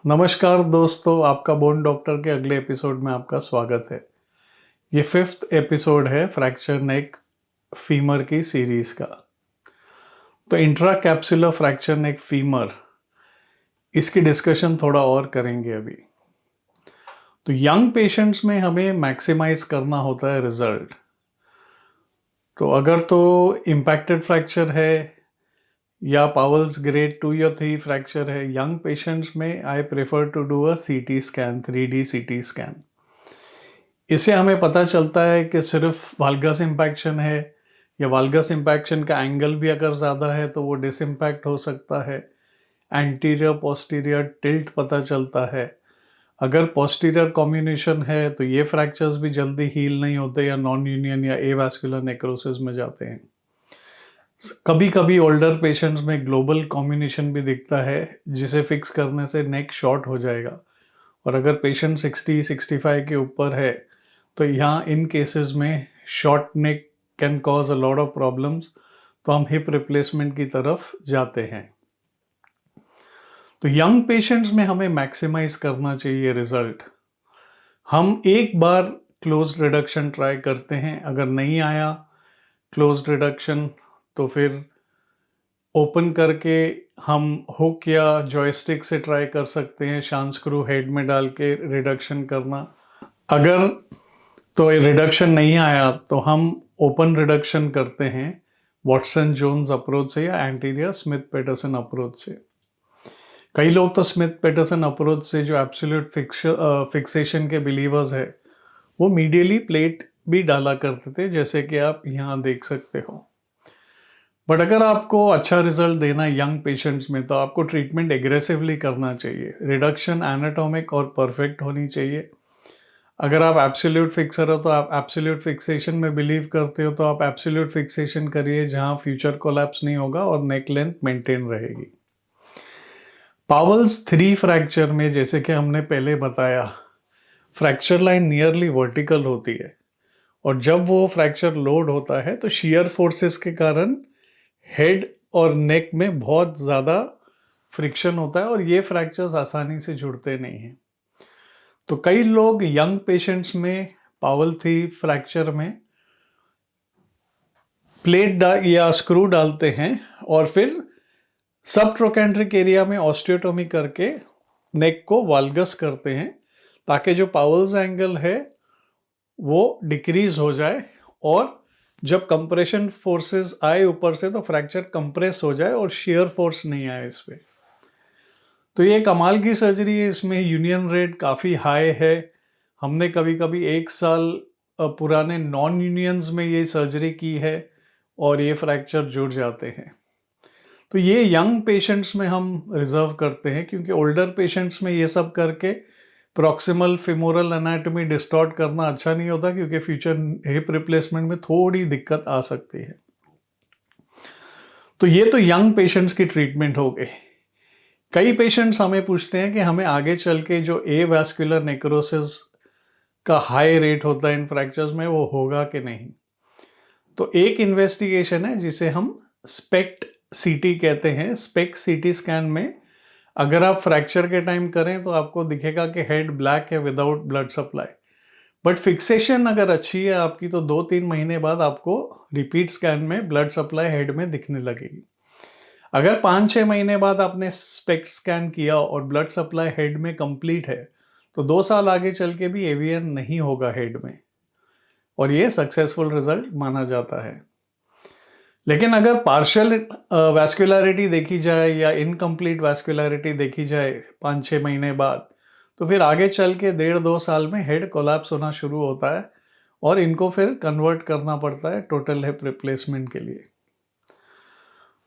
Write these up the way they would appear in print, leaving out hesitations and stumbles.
नमस्कार दोस्तों, आपका बोन डॉक्टर के अगले एपिसोड में आपका स्वागत है। ये 5th एपिसोड है फ्रैक्चर नेक फीमर की सीरीज का। तो इंट्रा कैप्सुलर फ्रैक्चर नेक फीमर, इसकी डिस्कशन थोड़ा और करेंगे अभी। तो यंग पेशेंट्स में हमें मैक्सिमाइज करना होता है रिजल्ट। तो अगर तो इम्पैक्टेड फ्रैक्चर है या पावल्स ग्रेड 2 या 3 फ्रैक्चर है यंग पेशेंट्स में, I prefer to do a CT scan, 3D CT scan. इससे हमें पता चलता है कि सिर्फ वाल्गस इम्पैक्शन है या वाल्गस इम्पैक्शन का एंगल भी अगर ज़्यादा है तो वो डिसइम्पैक्ट हो सकता है। एंटीरियर पोस्टीरियर टिल्ट पता चलता है। अगर पोस्टीरियर कॉम्बिनेशन है तो ये फ्रैक्चर्स भी जल्दी हील नहीं होते या नॉन यूनियन या एवास्कुलर नेक्रोसिस में जाते हैं। कभी कभी ओल्डर पेशेंट्स में ग्लोबल कॉम्बिनेशन भी दिखता है जिसे फिक्स करने से नेक शॉर्ट हो जाएगा। और अगर पेशेंट 60-65 के ऊपर है तो यहाँ इन केसेस में short neck can cause a lot of problems, तो हम हिप रिप्लेसमेंट की तरफ जाते हैं। तो यंग पेशेंट्स में हमें मैक्सिमाइज करना चाहिए रिजल्ट। हम एक बार क्लोज रिडक्शन ट्राई करते हैं, अगर नहीं आया क्लोज रिडक्शन तो फिर ओपन करके हम हुक या जॉयस्टिक से ट्राई कर सकते हैं, शांत स्क्रू हेड में डाल के रिडक्शन करना। अगर तो रिडक्शन नहीं आया तो हम ओपन रिडक्शन करते हैं वॉटसन जोन्स अप्रोच से या एंटीरियर स्मिथ पैटरसन अप्रोच से। कई लोग तो स्मिथ पैटरसन अप्रोच से, जो एब्सोल्यूट फिक्सेशन के बिलीवर्स है, वो मीडियली प्लेट भी डाला करते थे, जैसे कि आप यहाँ देख सकते हो। बट अगर आपको अच्छा रिजल्ट देना है यंग पेशेंट्स में तो आपको ट्रीटमेंट एग्रेसिवली करना चाहिए। रिडक्शन एनाटॉमिक और परफेक्ट होनी चाहिए। अगर आप एब्सोल्यूट फिक्सर हो तो आप एब्सोल्यूट फिक्सेशन में बिलीव करते हो तो आप एब्सोल्यूट फिक्सेशन करिए जहां फ्यूचर कोलैप्स नहीं होगा और नेक लेंथ मेंटेन रहेगी। पावल्स 3 फ्रैक्चर में, जैसे कि हमने पहले बताया, फ्रैक्चर लाइन नियरली वर्टिकल होती है और जब वो फ्रैक्चर लोड होता है तो शियर फोर्सेस के कारण हेड और नेक में बहुत ज़्यादा फ्रिक्शन होता है और ये फ्रैक्चर्स आसानी से जुड़ते नहीं हैं। तो कई लोग यंग पेशेंट्स में पावल 3 फ्रैक्चर में प्लेट या स्क्रू डालते हैं और फिर सब ट्रोकेंड्रिक एरिया में ऑस्टियोटोमी करके नेक को वाल्गस करते हैं ताकि जो पावल्स एंगल है वो डिक्रीज हो जाए और जब कंप्रेशन फोर्सेस आए ऊपर से तो फ्रैक्चर कंप्रेस हो जाए और शियर फोर्स नहीं आए इस पे। तो ये कमाल की सर्जरी है, इसमें यूनियन रेट काफ़ी हाई है। हमने कभी कभी 1 साल पुराने नॉन यूनियंस में ये सर्जरी की है और ये फ्रैक्चर जुड़ जाते हैं। तो ये यंग पेशेंट्स में हम रिजर्व करते हैं क्योंकि ओल्डर पेशेंट्स में ये सब करके प्रॉक्सिमल फिमोरल एनाटॉमी डिस्टॉर्ट करना अच्छा नहीं होता क्योंकि फ्यूचर हिप रिप्लेसमेंट में थोड़ी दिक्कत आ सकती है। तो ये तो यंग पेशेंट्स की ट्रीटमेंट हो गई। कई पेशेंट्स हमें पूछते हैं कि हमें आगे चल के जो एवास्कुलर नेक्रोसिस का हाई रेट होता है इन फ्रैक्चर्स में वो होगा कि नहीं। तो एक इन्वेस्टिगेशन है जिसे हम स्पेक्ट सीटी कहते हैं। स्पेक्ट सीटी स्कैन में अगर आप फ्रैक्चर के टाइम करें तो आपको दिखेगा कि हेड ब्लैक है without blood supply, but fixation अगर अच्छी है आपकी तो 2-3 महीने बाद आपको रिपीट स्कैन में ब्लड सप्लाई हेड में दिखने लगेगी। अगर 5-6 महीने बाद आपने स्पेक्ट स्कैन किया और ब्लड सप्लाई हेड में कंप्लीट है तो 2 साल आगे चल के भी एवीएन नहीं होगा हेड में और ये सक्सेसफुल रिजल्ट माना जाता है। लेकिन अगर पार्शियल वैस्कुलरिटी देखी जाए या इनकम्प्लीट वैस्कुलरिटी देखी जाए 5-6 महीने बाद, तो फिर आगे चल के 1.5-2 साल में हेड कोलैप्स होना शुरू होता है और इनको फिर कन्वर्ट करना पड़ता है टोटल हिप रिप्लेसमेंट के लिए।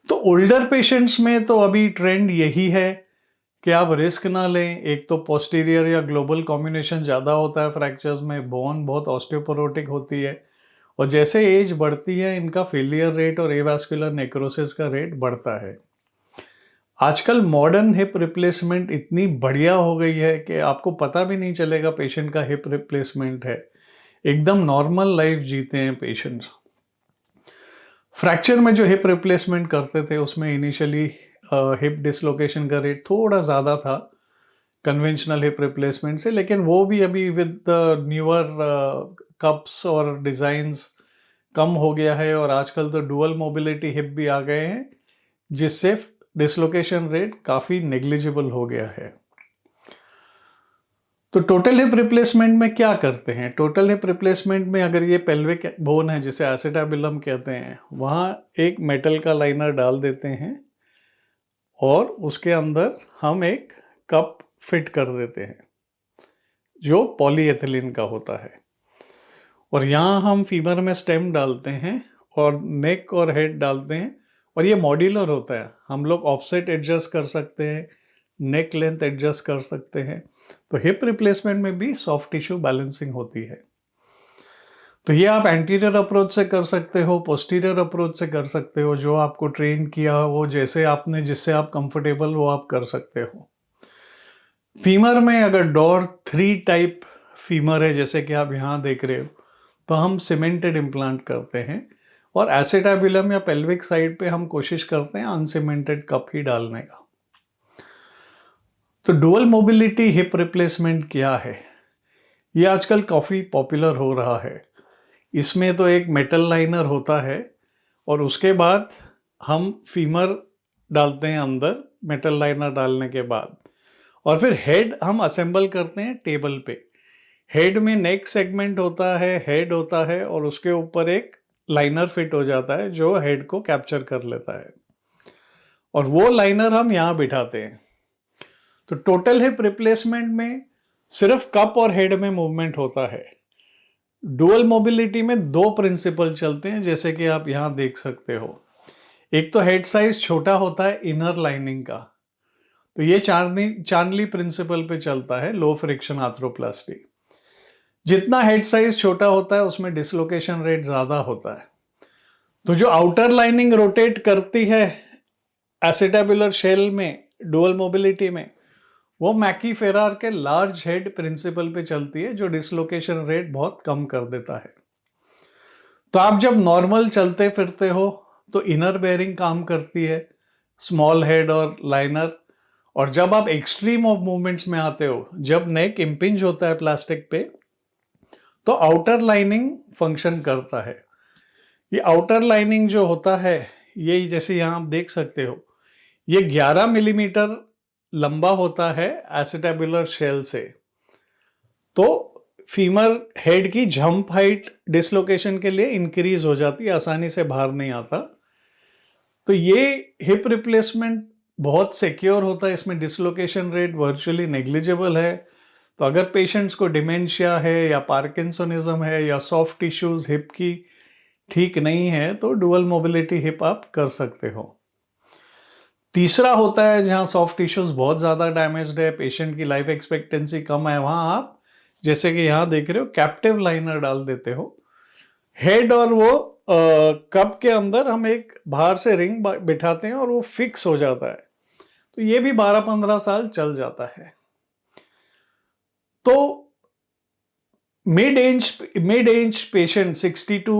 तो ओल्डर पेशेंट्स में तो अभी ट्रेंड यही है कि आप रिस्क ना लें। एक तो पोस्टीरियर या ग्लोबल कॉम्बिनेशन ज़्यादा होता है फ्रैक्चर्स में, बोन बहुत ऑस्टियोपोरोटिक होती है और जैसे एज बढ़ती है इनका फेलियर रेट और एवास्कुलर नेक्रोसिस का रेट बढ़ता है। आजकल मॉडर्न हिप रिप्लेसमेंट इतनी बढ़िया हो गई है कि आपको पता भी नहीं चलेगा पेशेंट का हिप रिप्लेसमेंट है। एकदम नॉर्मल लाइफ जीते हैं पेशेंट्स। फ्रैक्चर में जो हिप रिप्लेसमेंट करते थे उसमें इनिशियली हिप डिसलोकेशन का रेट थोड़ा ज़्यादा था, कन्वेंशनल हिप रिप्लेसमेंट से, लेकिन वो भी अभी विद द न्यूअर कप्स और डिज़ाइंस कम हो गया है, और आजकल तो डुअल मोबिलिटी हिप भी आ गए हैं, जिससे डिसलोकेशन रेट काफ़ी नेग्लिजिबल हो गया है। तो टोटल हिप रिप्लेसमेंट में क्या करते हैं? टोटल हिप रिप्लेसमेंट में अगर ये पेल्विक बोन है, जिसे एसिटाबुलम कहते हैं, वहाँ एक मेटल का लाइनर डाल देते हैं और उसके अंदर हम एक कप फिट कर देते हैं जो पॉलीएथिलीन का होता है, और यहाँ हम फीमर में स्टेम डालते हैं और नेक और हेड डालते हैं, और ये मॉड्यूलर होता है। हम लोग ऑफसेट एडजस्ट कर सकते हैं, नेक लेंथ एडजस्ट कर सकते हैं। तो हिप रिप्लेसमेंट में भी सॉफ्ट टिश्यू बैलेंसिंग होती है। तो ये आप एंटीरियर अप्रोच से कर सकते हो, पोस्टीरियर अप्रोच से कर सकते हो, जो आपको ट्रेन किया हो, जैसे आपने जिससे आप कंफर्टेबल हो आप कर सकते हो। फीमर में अगर डोर 3 टाइप फीमर है, जैसे कि आप यहाँ देख रहे हो, तो हम सीमेंटेड इम्प्लांट करते हैं, और एसिटाबुलम या पेल्विक साइड पे हम कोशिश करते हैं अनसीमेंटेड कप ही डालने का। तो डुअल मोबिलिटी हिप रिप्लेसमेंट क्या है? ये आजकल काफ़ी पॉपुलर हो रहा है। इसमें तो एक मेटल लाइनर होता है, और उसके बाद हम फीमर डालते हैं अंदर मेटल लाइनर डालने के बाद, और फिर हेड हम असेंबल करते हैं टेबल पे। हेड में नेक सेगमेंट होता है, हेड होता है, और उसके ऊपर एक लाइनर फिट हो जाता है जो हेड को कैप्चर कर लेता है, और वो लाइनर हम यहाँ बिठाते हैं। तो टोटल हिप रिप्लेसमेंट में सिर्फ कप और हेड में मूवमेंट होता है। डुअल मोबिलिटी में 2 प्रिंसिपल चलते हैं, जैसे कि आप यहाँ देख सकते हो। एक तो हेड साइज छोटा होता है इनर लाइनिंग का, तो ये चार्नली प्रिंसिपल पे चलता है, लो फ्रिक्शन आर्थ्रोप्लास्टी। जितना हेड साइज छोटा होता है उसमें डिसलोकेशन रेट ज़्यादा होता है। तो जो आउटर लाइनिंग रोटेट करती है एसिटाबुलर शेल में डुअल मोबिलिटी में, वो मैकी फेरार के लार्ज हेड प्रिंसिपल पे चलती है, जो डिसलोकेशन रेट बहुत कम कर देता है। तो आप जब नॉर्मल चलते फिरते हो तो इनर बेयरिंग काम करती है, स्मॉल हेड और लाइनर, और जब आप एक्सट्रीम ऑफ मूवमेंट्स में आते हो, जब नेक इम्पिंज होता है प्लास्टिक पे, तो आउटर लाइनिंग फंक्शन करता है। ये आउटर लाइनिंग जो होता है, ये जैसे यहाँ आप देख सकते हो, ये 11 मिलीमीटर लंबा होता है एसिटाबुलर शेल से। तो फीमर हेड की जंप हाइट डिसलोकेशन के लिए इंक्रीज हो जाती है, आसानी से बाहर नहीं आता। तो ये हिप रिप्लेसमेंट बहुत सिक्योर होता है, इसमें डिसलोकेशन रेट वर्चुअली नेग्लिजिबल है। तो अगर पेशेंट्स को डिमेंशिया है या पार्किंसोनिज्म है या सॉफ्ट टिश्यूज हिप की ठीक नहीं है, तो डुअल मोबिलिटी हिप आप कर सकते हो। तीसरा होता है जहां सॉफ्ट टिश्यूज बहुत ज़्यादा डैमेज्ड है, पेशेंट की लाइफ एक्सपेक्टेंसी कम है, वहां आप जैसे कि यहाँ देख रहे हो कैप्टिव लाइनर डाल देते हो हेड, और वो कप के अंदर हम एक बाहर से रिंग बिठाते हैं और वो फिक्स हो जाता है। तो ये भी 12-15 साल चल जाता है। तो मिड एज पेशेंट 60 टू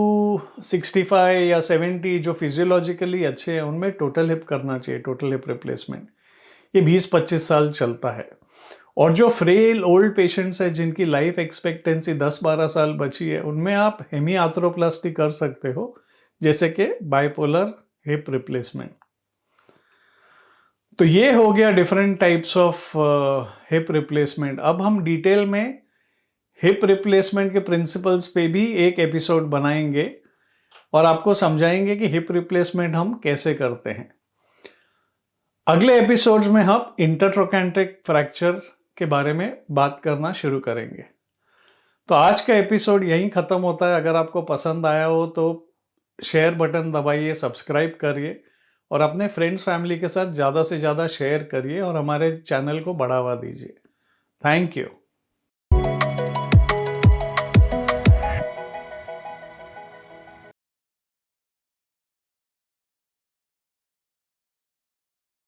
65 या 70 जो फिजियोलॉजिकली अच्छे हैं, उनमें टोटल हिप करना चाहिए, टोटल हिप रिप्लेसमेंट। ये 20-25 साल चलता है। और जो फ्रेल ओल्ड पेशेंट्स हैं जिनकी लाइफ एक्सपेक्टेंसी 10-12 साल बची है, उनमें आप हेमी आर्थ्रोप्लास्टी कर सकते हो, जैसे कि बाइपोलर हिप रिप्लेसमेंट। तो ये हो गया different types of hip replacement. अब हम डिटेल में हिप रिप्लेसमेंट के प्रिंसिपल्स पे भी एक एपिसोड बनाएंगे और आपको समझाएंगे कि हिप रिप्लेसमेंट हम कैसे करते हैं। अगले एपिसोड्स में हम इंटरट्रोकैंट्रिक फ्रैक्चर के बारे में बात करना शुरू करेंगे। तो आज का एपिसोड यहीं ख़त्म होता है। अगर आपको पसंद आया हो तो शेयर बटन दबाइए, सब्सक्राइब करिए, और अपने फ्रेंड्स फैमिली के साथ ज़्यादा से ज़्यादा शेयर करिए और हमारे चैनल को बढ़ावा दीजिए। Thank you.